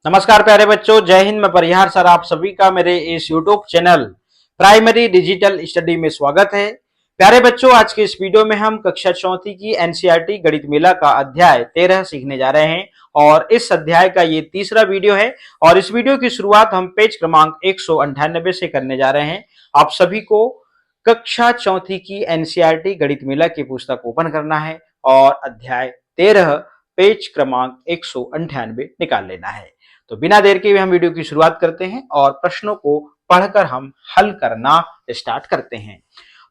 नमस्कार प्यारे बच्चों, जय हिंद। मैं परिहार सर आप सभी का मेरे इस YouTube channel primary digital study में स्वागत है। प्यारे बच्चों, आज के इस वीडियो में हम कक्षा चौथी की एनसीईआरटी गणित मेला का अध्याय 13 सीखने जा रहे हैं और इस अध्याय का ये तीसरा वीडियो है और इस वीडियो की शुरुआत हम पेज क्रमांक 198 से करने जा रहे हैं। आप सभी को कक्षा चौथी की एनसीईआरटी गणित मेला की पुस्तक ओपन करना है और अध्याय 13 पेज क्रमांक 198 निकाल लेना है। तो बिना देर के हम वीडियो की शुरुआत करते हैं और प्रश्नों को पढ़कर हम हल करना स्टार्ट करते हैं।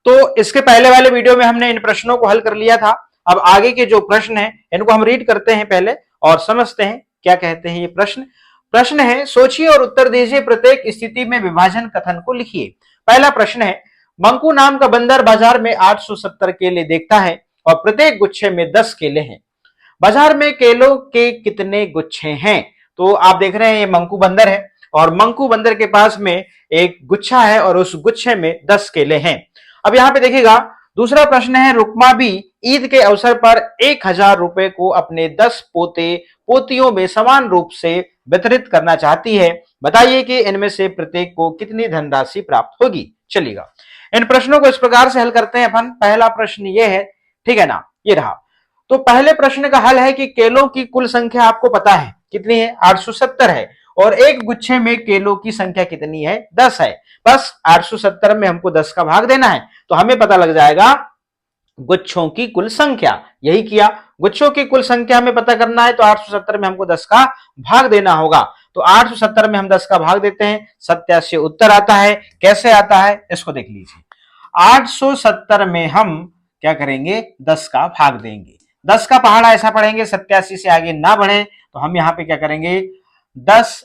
तो इसके पहले वाले वीडियो में हमने इन प्रश्नों को हल कर लिया था। अब आगे के जो प्रश्न हैं इनको हम रीड करते हैं पहले और समझते हैं क्या कहते हैं ये प्रश्न। प्रश्न है, सोचिए और उत्तर दीजिए, प्रत्येक स्थिति में विभाजन कथन को लिखिए। पहला प्रश्न है, मंकू नाम का बंदर बाजार में 870 केले देखता है और प्रत्येक गुच्छे में 10 केले हैं। बाजार में केलों के कितने गुच्छे हैं? तो आप देख रहे हैं ये मंकू बंदर है और मंकू बंदर के पास में एक गुच्छा है और उस गुच्छे में 10 केले हैं। अब यहां पे देखिएगा, दूसरा प्रश्न है, रुकमा भी ईद के अवसर पर 1000 रुपए को अपने 10 पोते पोतियों में समान रूप से वितरित करना चाहती है। बताइए कि इनमें से प्रत्येक को कितनी धनराशि प्राप्त होगी। चलिएगा, इन प्रश्नों को इस प्रकार से हल करते हैं अपन। पहला प्रश्न ये है, ठीक है ना, ये रहा। तो पहले प्रश्न का हल है कि केलों की कुल संख्या आपको पता है कितनी है, 870 है और एक गुच्छे में केलों की संख्या कितनी है, 10 है। बस 870 में हमको 10 का भाग देना है तो हमें पता लग जाएगा गुच्छों की कुल संख्या। यही किया, गुच्छों की कुल संख्या हमें पता करना है तो 870 में हमको 10 का भाग देना होगा। तो 870 में हम 10 का भाग देते हैं, 87 उत्तर आता है। कैसे आता है इसको देख लीजिए। 870 में हम क्या करेंगे, 10 का भाग देंगे। 10 का पहाड़ा ऐसा पढ़ेंगे 87 से आगे ना बढ़े तो हम यहां पे क्या करेंगे, 10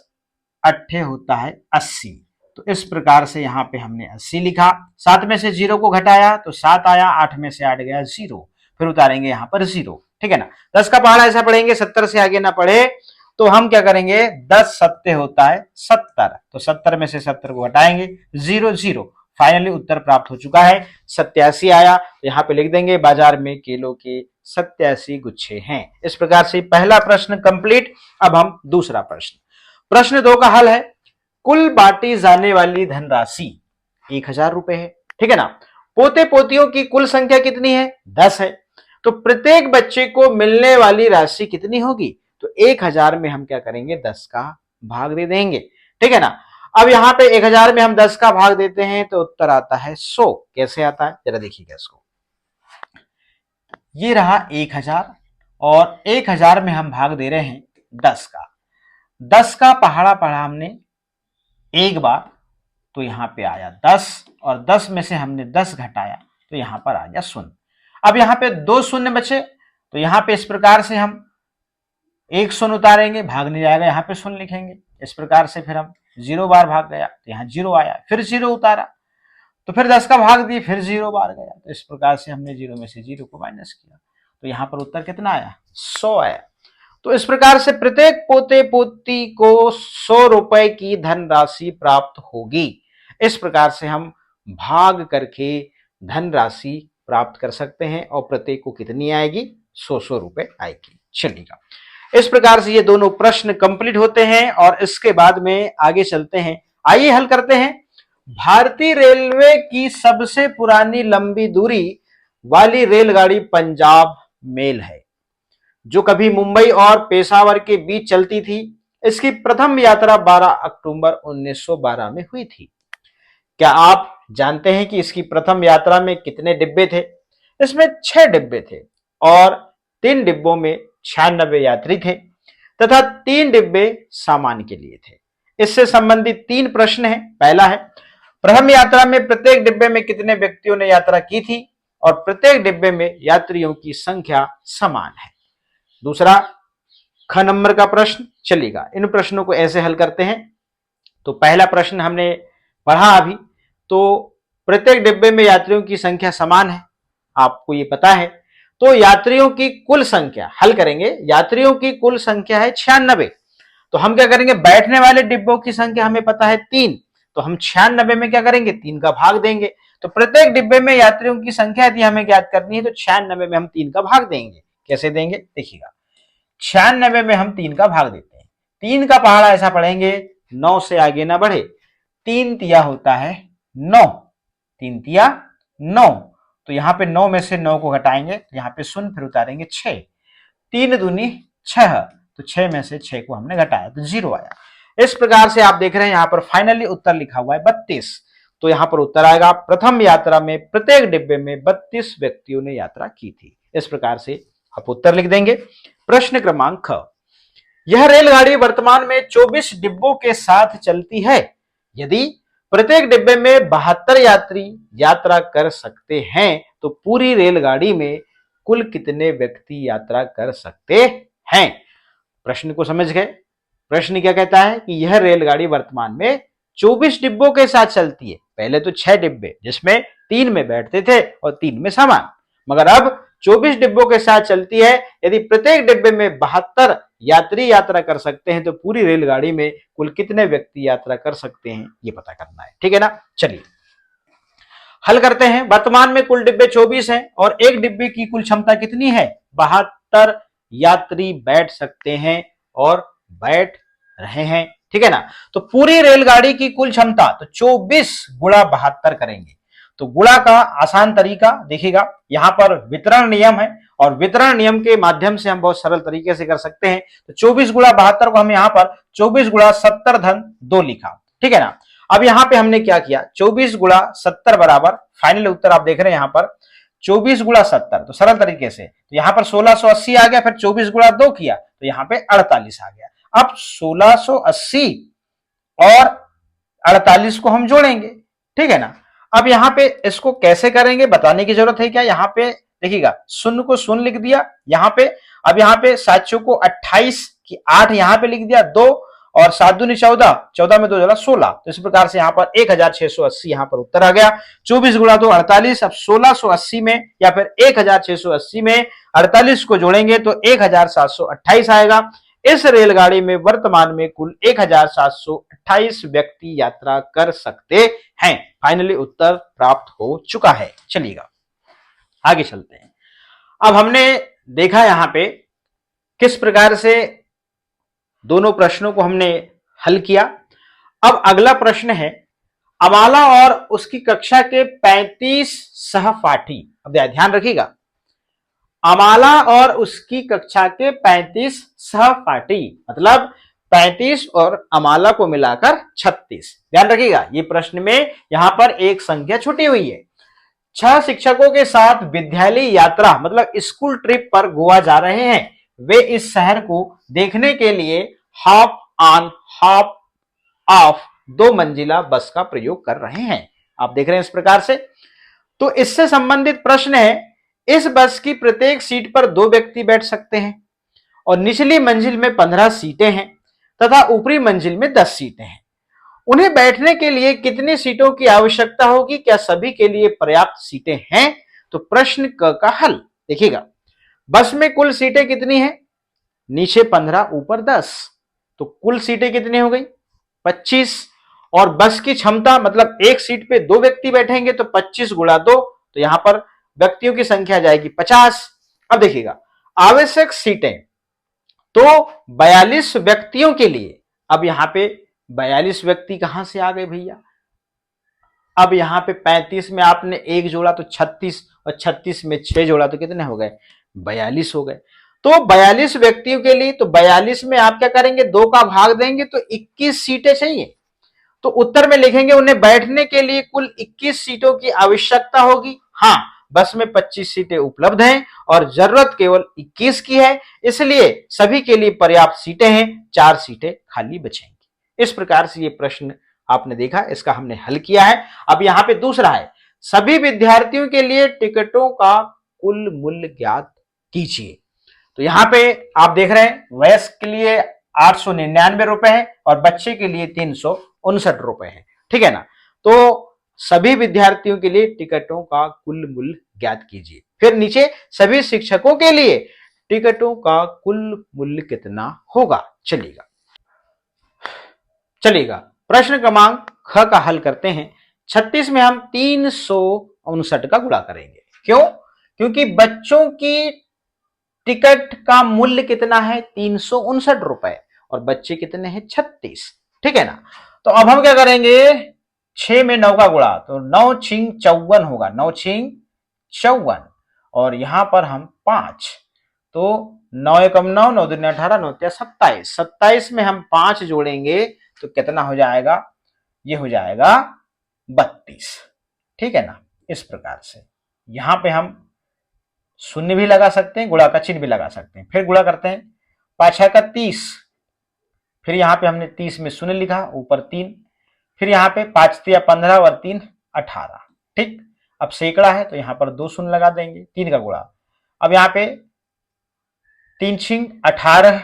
अट्ठे होता है 80। तो इस प्रकार से यहां पे हमने 80 लिखा। 7 में से 0 को घटाया तो 7 आया, 8 में से 8 गया 0, फिर उतारेंगे यहां पर 0, ठीक है ना। 10 का पहाड़ा ऐसा पढ़ेंगे 70 से आगे ना पढ़े तो हम क्या करेंगे, 10 सत्ते होता है 70, तो 70 में से 70 को घटाएंगे, 0 0। फाइनली उत्तर प्राप्त हो चुका है, 87 आया। तो यहाँ पे लिख देंगे बाजार में केलों के 87 गुच्छे हैं। इस प्रकार से पहला प्रश्न कंप्लीट। अब हम दूसरा प्रश्न, प्रश्न 2 का हल है, कुल बांटी जाने वाली धनराशि 1000 रुपए है, ठीक है ना। पोते पोतियों की कुल संख्या कितनी है, 10 है। तो प्रत्येक बच्चे को मिलने वाली राशि कितनी होगी, तो 1000 में हम क्या करेंगे, 10 का भाग दे देंगे, ठीक है ना। अब यहां पे 1000 में हम 10 का भाग देते हैं तो उत्तर आता है 100। कैसे आता है जरा देखिएगा इसको। ये रहा 1000 और 1000 में हम भाग दे रहे हैं 10 का। 10 का पहाड़ा पढ़ा हमने एक बार तो यहां पे आया 10 और 10 में से हमने 10 घटाया तो यहां पर आ गया 0। अब यहां पे 2 शून्य बचे तो यहां पे इस प्रकार से हम एक 0 उतारेंगे, भाग नहीं जाएगा, यहां पे 0 लिखेंगे। इस प्रकार से फिर हम 0 बार भाग गया तो यहाँ 0 आया, फिर 0 उतारा तो फिर 10 का भाग दिए, फिर 0 बार गया। तो इस प्रकार से हमने 0 में से 0 को माइनस किया तो यहां पर उत्तर कितना आया, 100 आया। तो इस प्रकार से प्रत्येक पोते पोती को 100 रुपए की धनराशि प्राप्त होगी। इस प्रकार से हम भाग करके धनराशि प्राप्त कर सकते हैं और प्रत्येक को कितनी आएगी, 100 रुपए आएगी। चलिएगा, इस प्रकार से ये दोनों प्रश्न कंप्लीट होते हैं और इसके बाद में आगे चलते हैं। आइए हल करते हैं। भारतीय रेलवे की सबसे पुरानी लंबी दूरी वाली रेलगाड़ी पंजाब मेल है जो कभी मुंबई और पेशावर के बीच चलती थी। इसकी प्रथम यात्रा 12 अक्टूबर 1912 में हुई थी। क्या आप जानते हैं कि इसकी प्रथम यात्रा में कितने डिब्बे थे? इसमें 6 डिब्बे थे और 3 डिब्बों में 96 यात्री थे तथा 3 डिब्बे सामान के लिए थे। इससे संबंधित 3 प्रश्न हैं। पहला है, प्रथम यात्रा में प्रत्येक डिब्बे में कितने व्यक्तियों ने यात्रा की थी और प्रत्येक डिब्बे में यात्रियों की संख्या समान है। दूसरा, ख नंबर का प्रश्न चलेगा। इन प्रश्नों को ऐसे हल करते हैं। तो पहला प्रश्न हमने पढ़ा अभी, तो प्रत्येक डिब्बे में यात्रियों की संख्या समान है, आपको ये पता है। तो यात्रियों की कुल संख्या हल करेंगे, यात्रियों की कुल संख्या है 96। तो हम क्या करेंगे, बैठने वाले डिब्बों की संख्या हमें पता है 3, तो हम 96 में क्या करेंगे, 3 का भाग देंगे। तो प्रत्येक डिब्बे में यात्रियों की संख्या यदि हमें ज्ञात करनी है तो 96 में हम 3 का भाग देंगे। कैसे देंगे देखिएगा, 96 में हम 3 का भाग देते हैं। 3 का पहाड़ा ऐसा पढ़ेंगे 9 से आगे ना बढ़े। 3 तिया होता है 9, 3 तिया 9, तो यहां पे 9 में से 9 को घटाएंगे तो यहां पे शून्य, फिर उतारेंगे 6, 3 दूनी 6, तो 6 में से 6 को हमने घटाया तो 0 आया। इस प्रकार से आप देख रहे हैं यहां पर फाइनली उत्तर लिखा हुआ है 32, तो यहां पर उत्तर आएगा प्रथम यात्रा में प्रत्येक डिब्बे में 32 व्यक्तियों ने यात्रा की थी। इस प्रकार से आप उत्तर लिख देंगे। प्रश्न क्रमांक ख, यह रेलगाड़ी वर्तमान में 24 डिब्बों के साथ चलती है। यदि प्रत्येक डिब्बे में 72 यात्री यात्रा कर सकते हैं तो पूरी रेलगाड़ी में कुल कितने व्यक्ति यात्रा कर सकते हैं। प्रश्न को समझ गए। प्रश्न क्या कहता है कि यह रेलगाड़ी वर्तमान में 24 डिब्बों के साथ चलती है। पहले तो 6 डिब्बे जिसमें 3 में बैठते थे और 3 में सामान, मगर अब 24 डिब्बों के साथ चलती है। यदि प्रत्येक डिब्बे में 72 यात्री यात्रा कर सकते हैं तो पूरी रेलगाड़ी में कुल कितने व्यक्ति यात्रा कर सकते हैं, ये पता करना है। ठीक है ना, चलिए हल करते हैं। वर्तमान में कुल डिब्बे 24 हैं और एक डिब्बे की कुल क्षमता कितनी है, 72 यात्री बैठ सकते हैं और बैठ रहे हैं। ठीक है ना, तो पूरी रेलगाड़ी की कुल क्षमता तो 24 गुणा 72 करेंगे। तो गुणा का आसान तरीका देखिएगा, यहां पर वितरण नियम है और वितरण नियम के माध्यम से हम बहुत सरल तरीके से कर सकते हैं। तो 24 गुणा 72 को हम यहां पर 24 गुणा 70 धन 2 लिखा। ठीक है ना, अब यहां पे हमने क्या किया, 24 गुणा 70 बराबर फाइनल उत्तर आप देख रहे हैं यहां पर 24 गुणा 70, तो सरल तरीके से तो यहां पर 1680 आ गया, फिर 24 गुणा 2 किया तो यहां पे 48 आ गया। अब 1680 और 48 को हम जोड़ेंगे। ठीक है ना, अब यहां पे इसको कैसे करेंगे बताने की जरूरत है क्या, यहां पे देखिएगा शून्य को शून्य लिख दिया यहां पे, अब यहां पे 7 को 28 की 8 यहां पे लिख दिया 2 और 7 दूनी 14, 14 में 2 जोड़ा 16, तो इस प्रकार से यहां पर 1680 यहां पर उत्तर आ गया। 24 गुणा 2 48, अब 1680 में या फिर 1680 में 48 को जोड़ेंगे तो 1728 आएगा। इस रेलगाड़ी में वर्तमान में कुल 1728 व्यक्ति यात्रा कर सकते हैं। फाइनली उत्तर प्राप्त हो चुका है। चलिएगा आगे चलते हैं। अब हमने देखा यहां पे किस प्रकार से दोनों प्रश्नों को हमने हल किया। अब अगला प्रश्न है, अमाला और उसकी कक्षा के 35 सहपाठी, अब ध्यान रखिएगा, अमाला और उसकी कक्षा के 35 सहपाठी मतलब 35 और अमाला को मिलाकर 36। ध्यान रखिएगा ये प्रश्न में यहां पर एक संख्या छुटी हुई है। 6 शिक्षकों के साथ विद्यालय यात्रा मतलब स्कूल ट्रिप पर गोवा जा रहे हैं। वे इस शहर को देखने के लिए हाफ ऑन हाफ ऑफ 2 मंजिला बस का प्रयोग कर रहे हैं। आप देख रहे हैं इस प्रकार से, तो इससे संबंधित प्रश्न है, इस बस की प्रत्येक सीट पर 2 व्यक्ति बैठ सकते हैं और निचली मंजिल में 15 सीटें हैं तथा ऊपरी मंजिल में 10 सीटें हैं। उन्हें बैठने के लिए कितनी सीटों की आवश्यकता होगी, क्या सभी के लिए पर्याप्त सीटें हैं। तो प्रश्न क का हल देखिएगा, बस में कुल सीटें कितनी हैं, नीचे 15 ऊपर 10, तो कुल सीटें कितनी हो गई 25, और बस की क्षमता मतलब एक सीट पे 2 व्यक्ति बैठेंगे तो 25 गुणा 2, तो यहां पर व्यक्तियों की संख्या जाएगी 50। अब देखिएगा आवश्यक सीटें तो 42 व्यक्तियों के लिए, अब यहां पे 42 व्यक्ति कहां से आ गए भैया, अब यहां पे 35 में आपने 1 जोड़ा तो 36 और 36 में 6 जोड़ा तो कितने हो गए 42 हो गए। तो 42 व्यक्तियों के लिए तो 42 में आप क्या करेंगे 2 का भाग देंगे तो 21 सीटें चाहिए। तो उत्तर में लिखेंगे उन्हें बैठने के लिए कुल 21 सीटों की आवश्यकता होगी। हाँ, बस में 25 सीटें उपलब्ध हैं और जरूरत केवल 21 की है, इसलिए सभी के लिए पर्याप्त सीटें हैं, 4 सीटें खाली बचेंगी। इस प्रकार से ये प्रश्न आपने देखा, इसका हमने हल किया है। अब यहां पे दूसरा है, सभी विद्यार्थियों के लिए टिकटों का कुल मूल्य ज्ञात कीजिए। तो यहां पे आप देख रहे हैं वयस्क के लिए 899 रुपए है और बच्चे के लिए 359 रुपए है। ठीक है ना, तो सभी विद्यार्थियों के लिए टिकटों का कुल मूल्य ज्ञात कीजिए। फिर नीचे सभी शिक्षकों के लिए टिकटों का कुल मूल्य कितना होगा। चलिएगा प्रश्न क्रमांक ख का हल करते हैं। 36 में हम 359 का गुणा करेंगे। क्यों, क्योंकि बच्चों की टिकट का मूल्य कितना है 359 रुपए और बच्चे कितने हैं 36, ठीक है ना। तो अब हम क्या करेंगे, 6 में 9 का गुणा, तो 9 छिंग 54 होगा, 9 छिंग 54, और यहां पर हम 5, तो 9 एकम 9, 9 दूनी 18, 9 तिया 27, 27 में हम 5 जोड़ेंगे तो कितना हो जाएगा, ये हो जाएगा 32, ठीक है ना। इस प्रकार से यहां पे हम शून्य भी लगा सकते हैं, गुणा का चिन्ह भी लगा सकते हैं। फिर गुणा करते हैं, 5 का 30, फिर यहाँ पे हमने 30 में शून्य लिखा, ऊपर 3, फिर यहाँ पे 5 तिया 15 और 3 18, ठीक। अब सैकड़ा है तो यहाँ पर 2 शून्य लगा देंगे, 3 का गुणा। अब यहाँ पे 3 छिंग 18,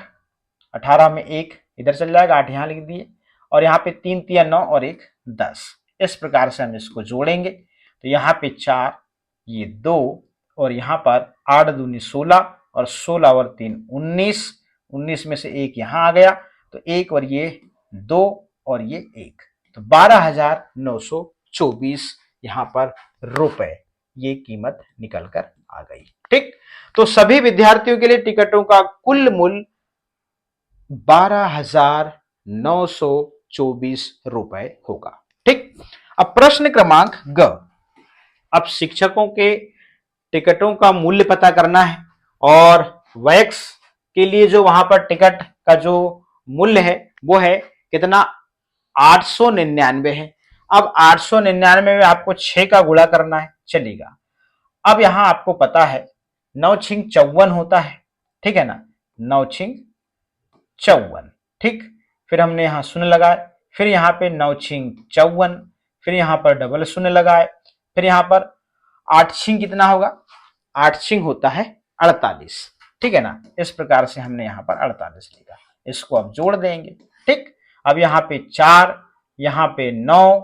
18 में 1 इधर चल जाएगा, 8 यहाँ लिख दिए, और यहाँ पे 3 तिया 9 और 1 10। इस प्रकार से हम इसको जोड़ेंगे तो यहाँ पे 4, ये 2, और यहाँ पर 8 दूनी 16, और 16 और 3 19, 19 में से 1 यहाँ आ गया, तो 1 और ये 2 और ये 1, तो 12,924 यहाँ पर रुपए ये कीमत निकल कर आ गई, ठीक। तो सभी विद्यार्थियों के लिए टिकटों का कुल मूल्य 12,924 रुपए होगा, ठीक। अब प्रश्न क्रमांक ग, अब शिक्षकों के टिकटों का मूल्य पता करना है, और वैक्स के लिए जो वहां पर टिकट का जो मूल्य है वो है कितना, 899 है। अब 899 में आपको 6 का गुणा करना है, चलेगा। अब यहां आपको पता है 9 छिंग 54 होता है, ठीक है ना, 9 छिंग 54, ठीक। फिर हमने यहां शून्य लगाए, फिर यहाँ पे 9 छिंग 54, फिर यहाँ पर डबल शून्य लगाए, फिर यहाँ पर 8 छिंग कितना होगा, 8 छिंग होता है 48, ठीक है ना। इस प्रकार से हमने यहाँ पर 48 लिखा, इसको अब जोड़ देंगे, ठीक। अब यहाँ पे 4, यहाँ पे 9,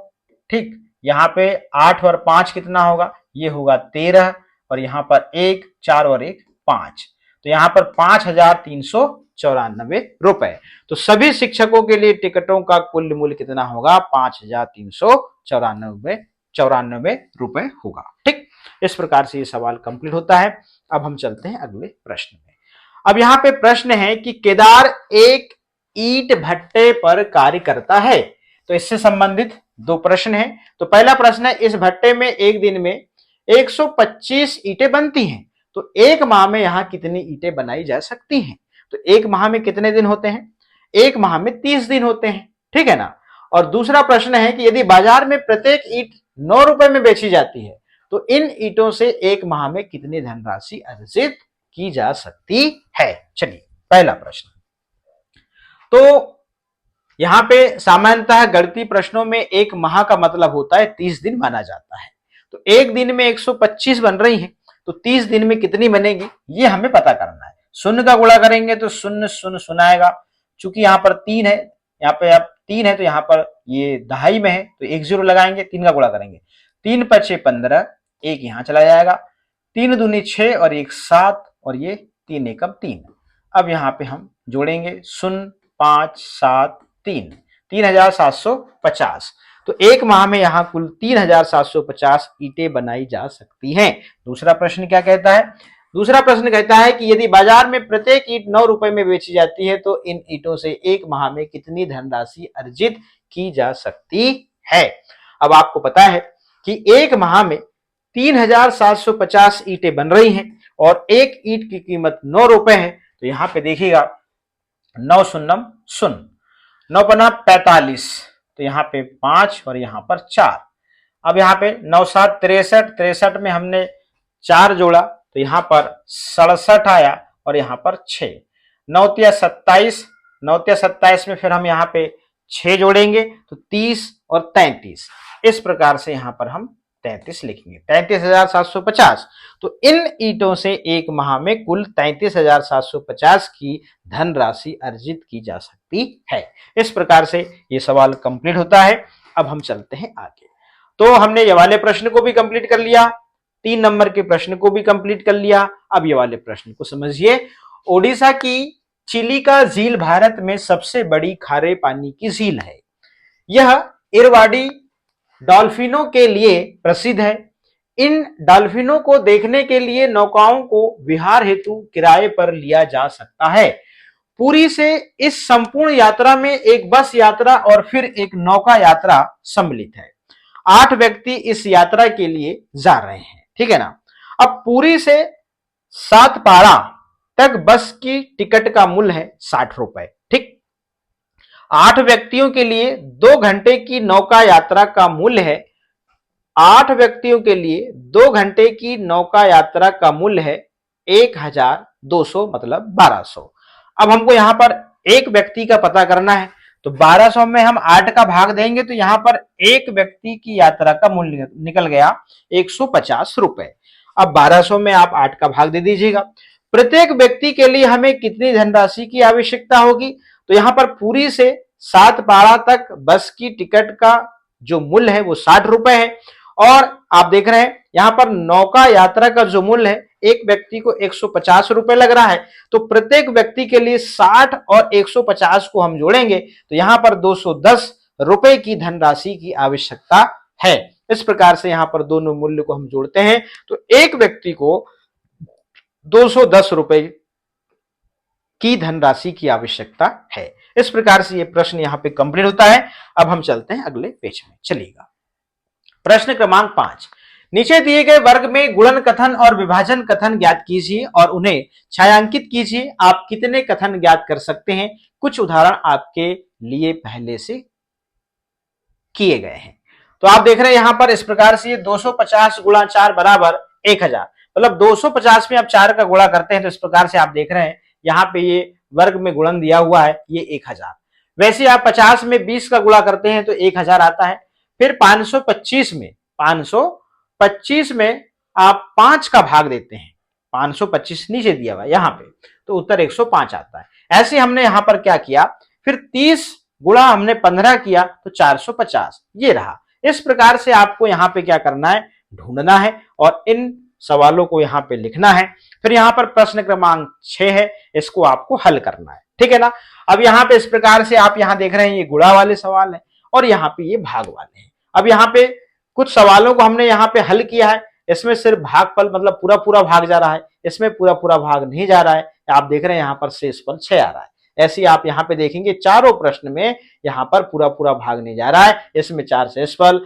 ठीक, यहाँ पे 8 और 5 कितना होगा, ये होगा 13, और यहाँ पर 1, 4 और 1 5, तो यहाँ पर 5,394 रुपए। तो सभी शिक्षकों के लिए टिकटों का कुल मूल्य कितना होगा, 5,394 रुपए होगा, ठीक। इस प्रकार से ये सवाल कंप्लीट होता है। अब हम चलते हैं अगले प्रश्न में। अब यहाँ पे प्रश्न है कि केदार एक ईंट भट्टे पर कार्य करता है, तो इससे संबंधित 2 प्रश्न हैं। तो पहला प्रश्न है, इस भट्टे में एक दिन में 125 ईंटें बनती हैं, तो एक माह में यहां कितनी ईंटें बनाई जा सकती हैं। तो एक माह में कितने दिन होते हैं, एक माह में 30 दिन होते हैं, ठीक है ना। और दूसरा प्रश्न है कि यदि बाजार में प्रत्येक ईंट 9 रुपए में बेची जाती है, तो इन ईंटों से एक माह में कितनी धनराशि अर्जित की जा सकती है। चलिए पहला प्रश्न, तो यहां पे सामान्यतः गणितीय प्रश्नों में एक माह का मतलब होता है 30 दिन माना जाता है। तो एक दिन में 125 बन रही है, तो 30 दिन में कितनी बनेगी ये हमें पता करना है। शून्य का गुणा करेंगे तो शून्य शून्य शून्य आएगा, चूंकि यहाँ पर 3 है, यहाँ पे अब 3 है तो यहाँ पर ये दहाई में है, तो 1 0 लगाएंगे, 3 का गुणा करेंगे, 3 5 15, 1 यहाँ चला जाएगा, 3 दूनी 6 और 1 7, और ये 3 एकम 3। अब यहाँ पे हम जोड़ेंगे 0 5 7 3, 3,750, तो एक माह में यहां कुल 3,750 ईंटें बनाई जा सकती हैं। दूसरा प्रश्न क्या कहता है, दूसरा प्रश्न कहता है कि यदि बाजार में प्रत्येक ईंट 9 रुपए में बेची जाती है, तो इन ईंटों से एक माह में कितनी धनराशि अर्जित की जा सकती है। अब आपको पता है कि एक माह में 3,750 ईंटें बन रही हैं, और एक ईंट की कीमत 9 रुपए है, तो यहां पे देखिएगा 9 शून्यम 0, 9 पन्ना 45, तो यहाँ पे 5 और यहाँ पर 4। अब यहाँ पे 9 7 63, 63 में हमने 4 जोड़ा तो यहाँ पर 67 आया, और यहाँ पर 6, 9 तिया 27, 9 तिया 27 में फिर हम यहाँ पे 6 जोड़ेंगे तो 30 और 33, इस प्रकार से यहाँ पर हम 33 लिखेंगे, 33,750। तो इन ईंटों से एक माह में कुल 33,750 की धनराशि अर्जित की जा सकती है। इस प्रकार से ये सवाल कंप्लीट होता है। अब हम चलते हैं आगे। तो हमने ये वाले प्रश्न को भी कंप्लीट कर लिया, 3 नंबर के प्रश्न को भी कंप्लीट कर लिया। अब ये वाले प्रश्न को समझिए। ओडिशा की चिलिका झील भारत में सबसे बड़ी खारे पानी की झील है। यह इरवाडी डॉल्फिनों के लिए प्रसिद्ध है। इन डॉल्फिनों को देखने के लिए नौकाओं को विहार हेतु किराए पर लिया जा सकता है। पुरी से इस संपूर्ण यात्रा में एक बस यात्रा और फिर एक नौका यात्रा सम्मिलित है। 8 व्यक्ति इस यात्रा के लिए जा रहे हैं, ठीक है ना। अब पुरी से सातपाड़ा तक बस की टिकट का मूल्य है 60 रुपए, ठीक। 8 व्यक्तियों के लिए 2 घंटे की नौका यात्रा का मूल्य है 8 व्यक्तियों के लिए 2 घंटे की नौका यात्रा का मूल्य है 1200 मतलब 1200। अब हमको यहां पर एक व्यक्ति का पता करना है, तो 1200 में हम 8 का भाग देंगे तो यहां पर एक व्यक्ति की यात्रा का मूल्य निकल गया 150 रुपए। अब 1200 में आप 8 का भाग दे दीजिएगा। प्रत्येक व्यक्ति के लिए हमें कितनी धनराशि की आवश्यकता होगी, तो यहां पर पुरी से सातपाड़ा तक बस की टिकट का जो मूल्य है वो 60 रुपए है, और आप देख रहे हैं यहां पर नौका यात्रा का जो मूल्य है एक व्यक्ति को 150 रुपए लग रहा है। तो प्रत्येक व्यक्ति के लिए 60 और 150 को हम जोड़ेंगे तो यहां पर 210 रुपए की धनराशि की आवश्यकता है। इस प्रकार से यहां पर दोनों मूल्य को हम जोड़ते हैं तो एक व्यक्ति को 210 रुपए की धनराशि की आवश्यकता है। इस प्रकार से यह प्रश्न यहां पे कंप्लीट होता है। अब हम चलते हैं अगले पेज में, चलिएगा। प्रश्न क्रमांक 5, नीचे दिए गए वर्ग में गुणन कथन और विभाजन कथन ज्ञात कीजिए और उन्हें छायांकित कीजिए। आप कितने कथन ज्ञात कर सकते हैं? कुछ उदाहरण आपके लिए पहले से किए गए हैं। तो आप देख रहे हैं यहां पर इस प्रकार से 250 गुणा 4 बराबर 1000, मतलब 250 में आप 4 का गुणा करते हैं तो इस प्रकार से आप देख रहे हैं यहां पे ये वर्ग में गुणन दिया हुआ है, ये 1000। वैसे आप 50 में 20 का गुणा करते हैं तो 1000 आता है। फिर 525 में आप 5 का भाग देते हैं, 525 नीचे दिया हुआ यहां पे, तो उत्तर 105 आता है। ऐसे हमने यहां पर क्या किया, फिर 30 गुणा हमने 15 किया तो 450 ये रहा। इस प्रकार से आपको यहां पे क्या करना है, ढूंढना है और इन सवालों को यहां पे लिखना है। फिर यहां पर प्रश्न क्रमांक 6 है, इसको आपको हल करना है, ठीक है ना। अब यहां पे इस प्रकार से आप यहां देख रहे हैं ये गुणा वाले सवाल है और यहाँ पे ये भाग वाले हैं। अब यहाँ पे कुछ सवालों को हमने यहाँ पे हल किया है, इसमें सिर्फ भागफल मतलब पूरा पूरा भाग जा रहा है, इसमें पूरा पूरा भाग नहीं जा रहा है। आप देख रहे हैं यहाँ पर शेषफल 6 आ रहा है। ऐसे आप यहाँ पे देखेंगे चारों प्रश्न में यहाँ पर पूरा पूरा भाग नहीं जा रहा है, इसमें 4 शेषफल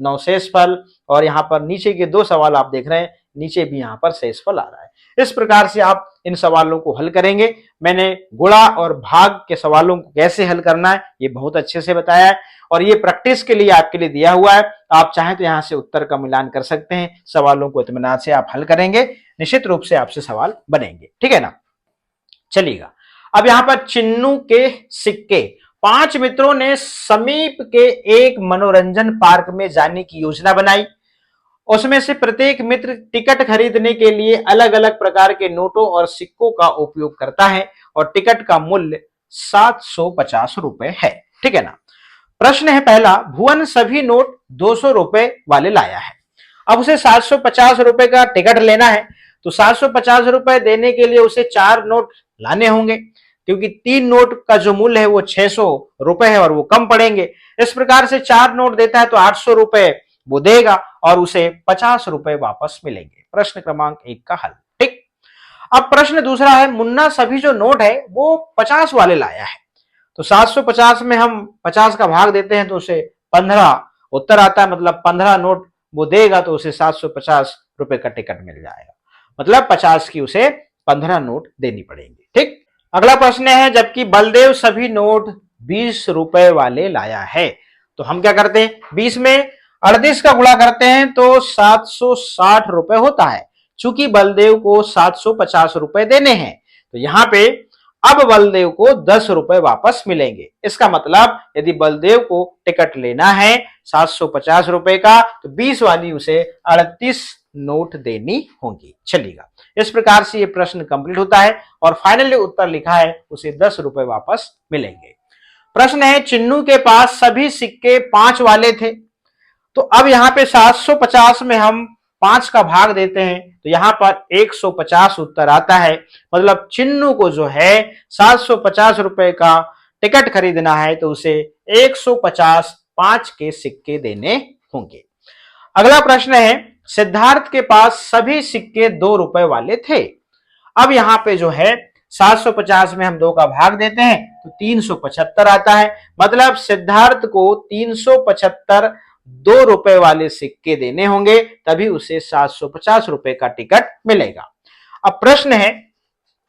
9 शेषफल, और यहाँ पर नीचे के 2 सवाल आप देख रहे हैं नीचे भी यहाँ पर शेषफल आ रहा है। इस प्रकार से आप इन सवालों को हल करेंगे। मैंने गुणा और भाग के सवालों को कैसे हल करना है ये बहुत अच्छे से बताया है और ये प्रैक्टिस के लिए आपके लिए दिया हुआ है। आप चाहें तो यहां से उत्तर का मिलान कर सकते हैं। सवालों को इत्मीनान से आप हल करेंगे, निश्चित रूप से आपसे सवाल बनेंगे, ठीक है ना। चलिएगा, अब यहां पर चिन्नू के सिक्के। 5 मित्रों ने समीप के एक मनोरंजन पार्क में जाने की योजना बनाई। उसमें से प्रत्येक मित्र टिकट खरीदने के लिए अलग अलग प्रकार के नोटों और सिक्कों का उपयोग करता है और टिकट का मूल्य 750 रुपए है, ठीक है ना। प्रश्न है पहला, भुवन सभी नोट 200 रुपए वाले लाया है। अब उसे 750 रुपए का टिकट लेना है, तो 750 रुपए देने के लिए उसे 4 नोट लाने होंगे, क्योंकि 3 नोट का जो मूल्य है वो 600 रुपए है और वो कम पड़ेंगे। इस प्रकार से 4 नोट देता है तो 800 रुपए वो देगा और उसे 50 रुपए वापस मिलेंगे। प्रश्न क्रमांक 1 का हल, ठीक। अब प्रश्न दूसरा है, मुन्ना सभी जो नोट है वो 50 वाले लाया है, तो 750 में हम 50 का भाग देते हैं तो उसे 15 उत्तर आता है, मतलब 15 नोट वो देगा तो उसे 750 रुपए का टिकट मिल जाएगा, मतलब 50 की उसे 15 नोट देनी पड़ेंगे, ठीक। अगला प्रश्न है, जबकि बलदेव सभी नोट 20 रुपए वाले लाया है, तो हम क्या करते हैं, 20 में 38 का गुणा करते हैं तो 760 रुपए होता है। चूंकि बलदेव को 750 रुपए देने हैं तो यहां पे अब बलदेव को 10 रुपए वापस मिलेंगे। इसका मतलब यदि बलदेव को टिकट लेना है 750 रुपए का तो 20 वाली उसे 38 नोट देनी होंगी। चलिएगा, इस प्रकार से ये प्रश्न कंप्लीट होता है और फाइनली उत्तर लिखा है उसे 10 रुपए वापस मिलेंगे। प्रश्न है, चिन्नू के पास सभी सिक्के 5 वाले थे, तो अब यहां पे 750 में हम 5 का भाग देते हैं तो यहां पर 150 उत्तर आता है, मतलब चिन्नू को जो है 750 रुपए का टिकट खरीदना है तो उसे 150 5 के सिक्के देने होंगे। अगला प्रश्न है, सिद्धार्थ के पास सभी सिक्के 2 रुपए वाले थे। अब यहां पे जो है 750 में हम 2 का भाग देते हैं तो 375 आता है। मतलब सिद्धार्थ को 375 ₹2 वाले सिक्के देने होंगे, तभी उसे 750 रुपए का टिकट मिलेगा। अब प्रश्न है,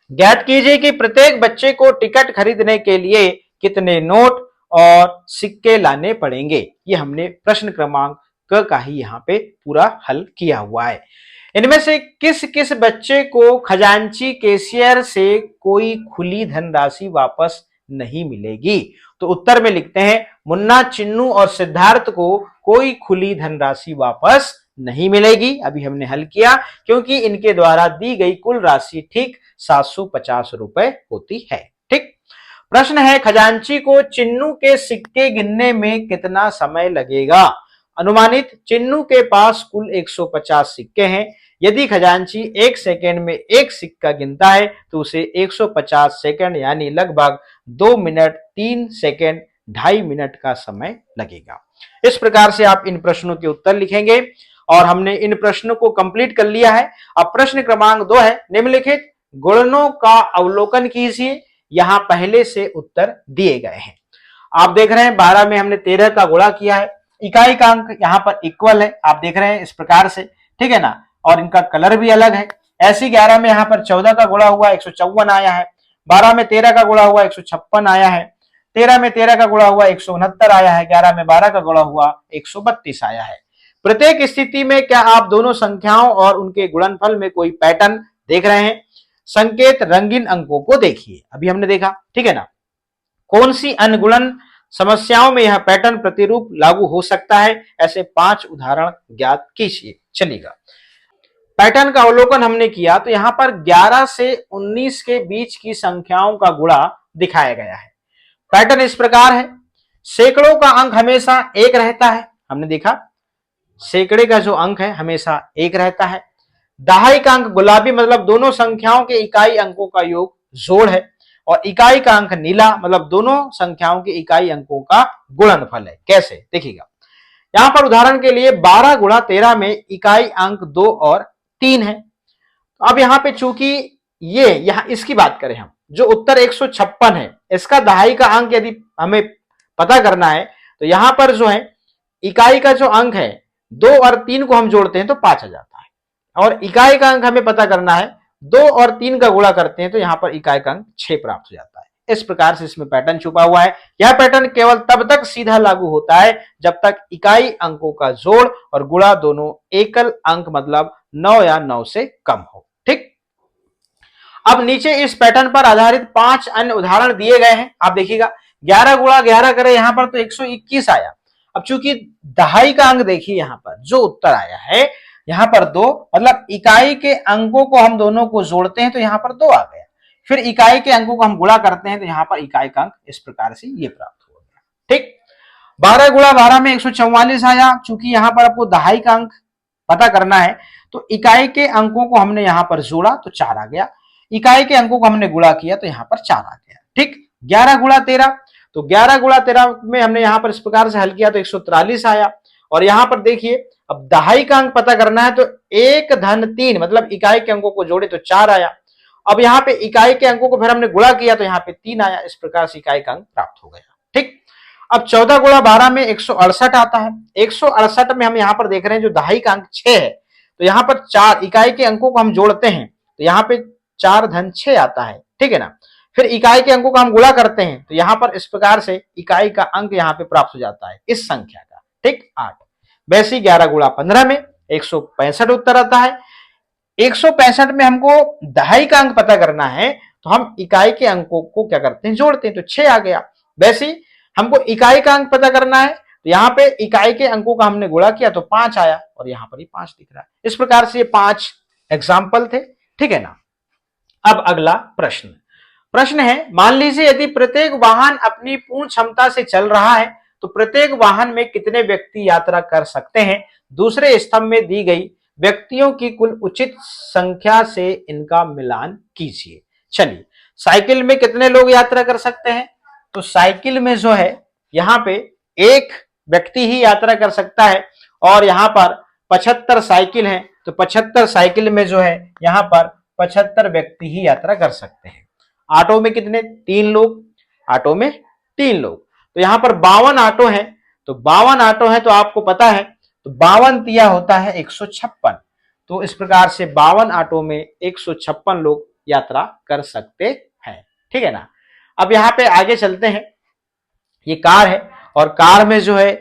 ज्ञात कीजिए कि प्रत्येक बच्चे को टिकट खरीदने के लिए कितने नोट और सिक्के लाने पड़ेंगे। ये हमने प्रश्न क्रमांक क का ही यहाँ पे पूरा हल किया हुआ है। इनमें से किस किस बच्चे को खजांची कैशियर से कोई खुली धनराशि वापस नहीं मिलेगी? तो उत्तर में लिखते हैं, मुन्ना, चिन्नू और सिद्धार्थ को कोई खुली धनराशि वापस नहीं मिलेगी। अभी हमने हल किया, क्योंकि इनके द्वारा दी गई कुल राशि ठीक 750 रुपए होती है। ठीक। प्रश्न है, खजांची को चिन्नू के सिक्के गिनने में कितना समय लगेगा? अनुमानित चिन्नू के पास कुल 150 सिक्के हैं। यदि खजांची 1 सेकेंड में एक सिक्का गिनता है तो उसे 150 सेकेंड यानी लगभग 2 मिनट 3 सेकेंड 2.5 मिनट का समय लगेगा। इस प्रकार से आप इन प्रश्नों के उत्तर लिखेंगे और हमने इन प्रश्नों को कंप्लीट कर लिया है। अब प्रश्न क्रमांक 2 है, निम्नलिखित गुणनों का अवलोकन कीजिए। यहां पहले से उत्तर दिए गए हैं। आप देख रहे हैं 12 में हमने 13 का गुणा किया है। इकाई का अंक यहाँ पर इक्वल है, आप देख रहे हैं इस प्रकार से, ठीक है ना, और इनका कलर भी अलग है। ऐसी 11 में यहाँ पर 14 का गुणा हुआ 154 आया है। 12 में 13 का गुणा हुआ 156 आया है। 13 में 13 का गुणा हुआ 169 आया है। 11 में 12 का गुणा हुआ 132 आया है। प्रत्येक स्थिति में क्या आप दोनों संख्याओं और उनके गुणनफल में कोई पैटर्न देख रहे हैं? संकेत रंगीन अंकों को देखिए, अभी हमने देखा, ठीक है ना। कौन सी अनुगुणन समस्याओं में यह पैटर्न प्रतिरूप लागू हो सकता है? ऐसे 5 उदाहरण ज्ञात कीजिए। चलिएगा, पैटर्न का अवलोकन हमने किया तो यहां पर 11 से 19 के बीच की संख्याओं का गुणा दिखाया गया है। पैटर्न इस प्रकार है, सैकड़ों का अंक हमेशा 1 रहता है, हमने देखा सैकड़े का जो अंक है हमेशा 1 रहता है। दहाई का अंक गुलाबी, मतलब दोनों संख्याओं के इकाई अंकों का योग जोड़ है। और इकाई का अंक नीला, मतलब दोनों संख्याओं के इकाई अंकों का गुणनफल है। कैसे देखिएगा, यहां पर उदाहरण के लिए 12 गुणा 13 में इकाई अंक 2 और 3 है। अब यहां पे चूंकि ये यहां इसकी बात करें हम, जो उत्तर 156 है, इसका दहाई का अंक यदि हमें पता करना है तो यहां पर जो है इकाई का जो अंक है 2 और 3 को हम जोड़ते हैं तो 5 आ जाता है, और इकाई का अंक हमें पता करना है 2 और 3 का गुणा करते हैं तो यहां पर इकाई का अंक 6 प्राप्त हो जाता है। इस प्रकार से इसमें पैटर्न छुपा हुआ है। यह पैटर्न केवल तब तक सीधा लागू होता है जब तक इकाई अंकों का जोड़ और गुणा दोनों एकल अंक मतलब 9 या 9 से कम हो। ठीक। अब नीचे इस पैटर्न पर आधारित 5 अन्य उदाहरण दिए गए हैं, आप देखिएगा। 11 गुणा 11 करें यहां पर तो 121 आया। अब चूंकि दहाई का अंक देखिए, यहां पर जो उत्तर आया है यहां पर 2, मतलब इकाई के अंकों को हम दोनों को जोड़ते हैं तो यहां पर 2 आ गया। फिर इकाई के अंकों को हम गुणा करते हैं तो यहां पर इकाई का अंक इस प्रकार से ये प्राप्त हो गया। ठीक। 12 गुणा 12 में 144 आया। चूंकि यहां पर आपको दहाई का अंक पता करना है तो इकाई के अंकों को हमने यहां पर जोड़ा तो 4 आ गया, इकाई के अंकों को हमने गुणा किया तो यहां पर 4 आ गया। ठीक। 11 गुणा 13, तो 11 गुणा 13 में हमने यहां पर इस प्रकार से हल किया तो 143 आया। और यहां पर देखिए, अब दहाई का अंक पता करना है तो 1 धन 3, मतलब इकाई के अंकों को जोड़े तो 4 आया। अब यहाँ पे इकाई के अंकों को फिर हमने गुणा किया तो यहाँ पे 3 आया। इस प्रकार से इकाई का अंक प्राप्त हो गया। ठीक। अब 14 गुणा 12 में 168 आता है। 168 में हम यहाँ पर देख रहे हैं जो दहाई का अंक 6 है, तो यहाँ पर 4 इकाई के अंकों को हम जोड़ते हैं तो यहाँ पे 4 धन 6 आता है। ठीक है ना। फिर इकाई के अंकों का हम गुणा करते हैं तो यहाँ पर इस प्रकार से इकाई का अंक यहाँ पे प्राप्त हो जाता है इस संख्या का। ठीक, 8। वैसे 11 गुणा 15 में 165 उत्तर आता है। 165 में हमको दहाई का अंक पता करना है तो हम इकाई के अंकों को क्या करते हैं, जोड़ते हैं तो 6 आ गया। वैसे हमको इकाई का अंक पता करना है तो यहाँ पे इकाई के अंकों का हमने गुणा किया तो 5 आया, और यहाँ पर ही 5 दिख रहा है। इस प्रकार से ये 5 एग्जाम्पल थे। ठीक है ना। अब अगला प्रश्न है, मान लीजिए यदि प्रत्येक वाहन अपनी पूर्ण क्षमता से चल रहा है तो प्रत्येक वाहन में कितने व्यक्ति यात्रा कर सकते हैं? दूसरे स्तंभ में दी गई व्यक्तियों की कुल उचित संख्या से इनका मिलान कीजिए। चलिए, साइकिल में कितने लोग यात्रा कर सकते हैं? तो साइकिल में जो है यहाँ पे एक व्यक्ति ही यात्रा कर सकता है, और यहाँ पर 75 साइकिल हैं तो 75 साइकिल में जो है यहाँ पर 75 व्यक्ति ही यात्रा कर सकते हैं। ऑटो में कितने, 3 लोग, ऑटो में 3 लोग। तो यहां पर 52 ऑटो है, तो 52 ऑटो है तो आपको पता है, तो 52 तिया होता है 156। तो इस प्रकार से 52 ऑटो में 156 लोग यात्रा कर सकते हैं, ठीक है ना। अब यहाँ पे आगे चलते हैं, ये कार है और कार में जो है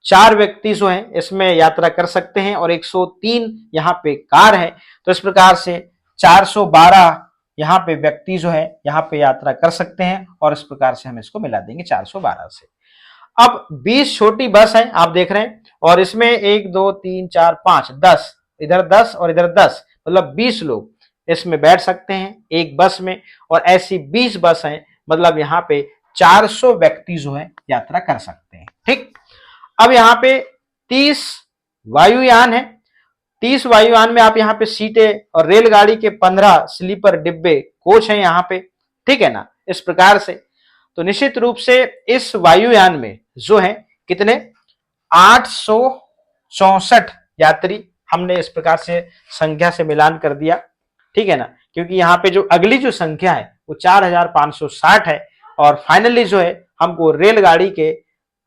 4 व्यक्ति जो है इसमें यात्रा कर सकते हैं और 103 यहाँ पे कार है। तो इस प्रकार से 412 यहाँ पे व्यक्ति जो है यहाँ पे यात्रा कर सकते हैं और इस प्रकार से हम इसको मिला देंगे 412 से। अब 20 छोटी बस है, आप देख रहे हैं, और इसमें 1 2 3 4 5 10, इधर 10 और इधर 10, मतलब 20 लोग इसमें बैठ सकते हैं एक बस में, और ऐसी 20 बस हैं, मतलब यहाँ पे 400 व्यक्ति जो है यात्रा कर सकते हैं, ठीक। अब यहाँ पे 30 वायुयान है, 30 वायुयान में आप यहाँ पे सीटें और रेलगाड़ी के 15 स्लीपर डिब्बे कोच हैं यहाँ पे, ठीक है ना। इस प्रकार से तो निश्चित रूप से इस वायुयान में जो है कितने 864 यात्री हमने इस प्रकार से संख्या से मिलान कर दिया, ठीक है ना, क्योंकि यहाँ पे जो अगली जो संख्या है वो 4560 है, और फाइनली जो है हमको रेलगाड़ी के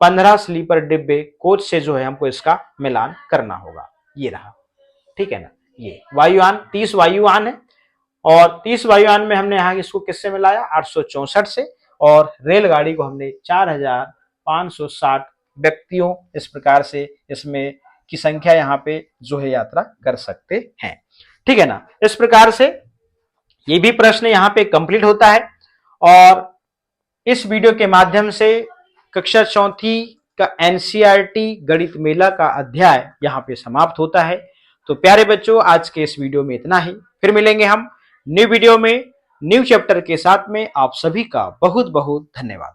15 स्लीपर डिब्बे कोच से जो है हमको इसका मिलान करना होगा, ये रहा, ठीक है ना। ये वायुयान 30 वायुयान है, और 30 वायुयान में हमने यहाँ इसको किससे मिलाया 864 से, और रेलगाड़ी को हमने 4560 व्यक्तियों इस प्रकार से इसमें की संख्या यहाँ पे जो है यात्रा कर सकते हैं, ठीक है ना। इस प्रकार से ये भी प्रश्न यहाँ पे कंप्लीट होता है, और इस वीडियो के माध्यम से कक्षा 4th का एनसीईआरटी गणित मेला का अध्याय यहाँ पे समाप्त होता है। तो प्यारे बच्चों, आज के इस वीडियो में इतना ही, फिर मिलेंगे हम न्यू वीडियो में न्यू चैप्टर के साथ में। आप सभी का बहुत बहुत धन्यवाद।